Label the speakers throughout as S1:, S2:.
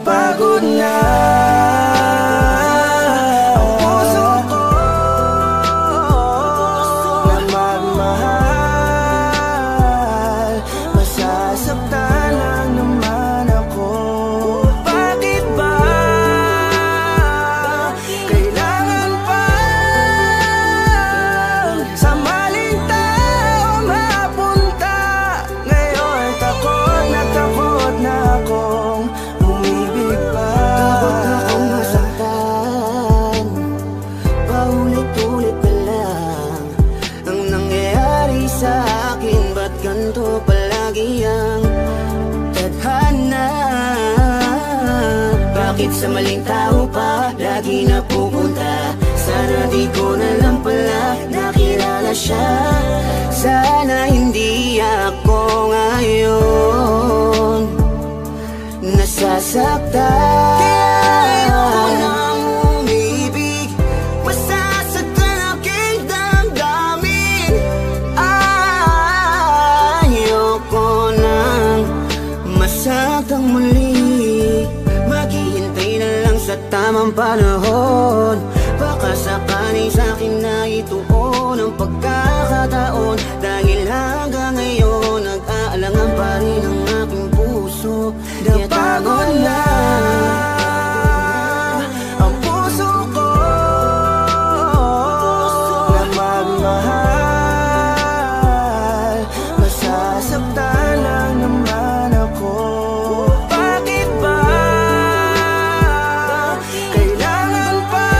S1: Napagod na ang puso ko na magmahal. Masasaktan lang naman ako. Bakit ba kailangan pa sa maling tao mapunta? Ngayon takot na akong umibig pa. Takot na akong masaktan. Paulit-ulit na lang ang nangyayari sa akin. Ba't ganito palagi ang tadhana? Bakit sa maling tao pa lagi napupunta? Sana di ko na lang pala nakilala siya. Sana hindi ako ngayon nasasaktan. Kaya ayoko nang umibig, masasaktan aking damdamin. Ayoko nang masaktang muli. Maghihintay na lang sa tamang panahon. Baka sakaling sa'kin na ituon ang pagkakataon. Dahil hanggang ngayon nag-aalangan pa rin ang aking puso. Napagod na ang puso ko na magmahal. Masasaktan lang naman ako. Bakit ba kailangan pa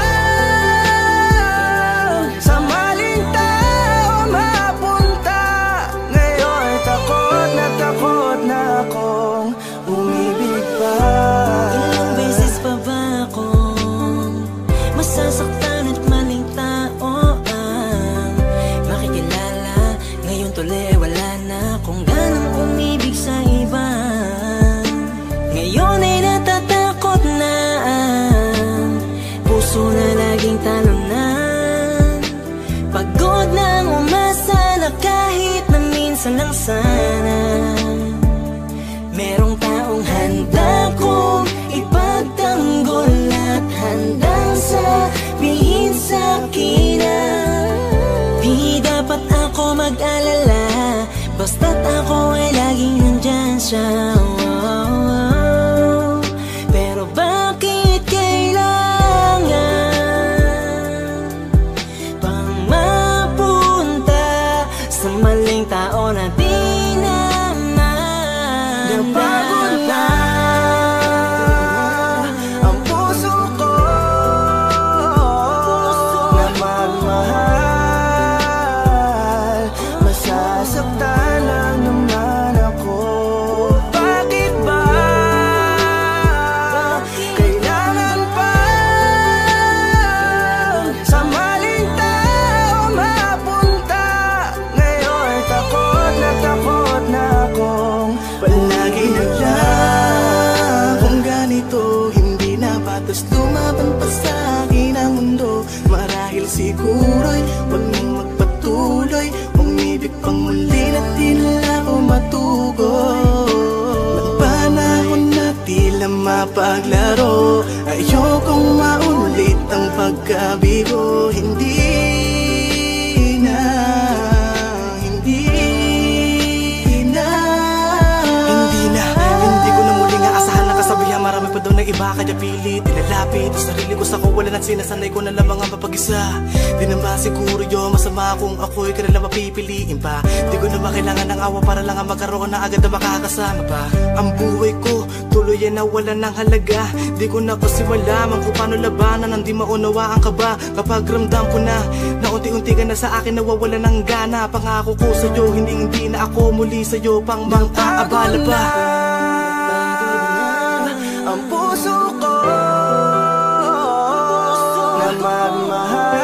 S1: sa maling tao mapunta? Ngayon takot na akong umibig pa.
S2: Ilang beses pa ba akong masasaktan at maling tao ang makikilala? Ngayon tuloy wala na akong ganang umibig sa iba. Ngayon ay natatakot na ang puso na laging talunan. Pagod nang umasa na kahit na minsan lang sana merong taong handa kong ipagtanggol at handang sabihin sa'kin na di dapat ako mag-alala, basta't ako ay laging nandyan siya. Pero bakit kailangan pang mapunta sa maling tao na di
S1: Napagod na ang puso ko na magmahal. Masasaktan lang naman ako. Bakit ba kailangan pa sa maling tao mapunta? Ngayon takot na akong palagi na lang. Kung ganito hindi na batas lumaban pa sa akin ang mundo. Marahil siguro'y wag nang magpatuloy, umibig pang muli na di na ako matugon. Ng panahon na tila mapaglaro, ayokong maulit ang pagkabigo. Hindi na Hindi ko na muling aasahan na kasabihan. Marami pa daw na iba kaya pilit ilalapit ang sarili ko sa kawalan at sinasanay ko na lamang ang mapag-isa. Di naman siguro yun masama kung ako'y kanila mapipiliin pa. Di ko naman kailangan ng awa para lang magkaroon na agad na makakasama pa. Ang buhay ko tuloy ay nawalan ng halaga. Di ko na kasi malaman kung paano labanan ang di maunawaan ka ba. Kapag ramdam ko na unti-unti ka na sa akin nawawalan ng gana. Pangako ko sa'yo hindi na ako muli sa'yo pang mang-aabala pa. Ang puso ko na magmahal.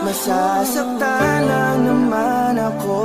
S1: Masasaktan lang naman ako.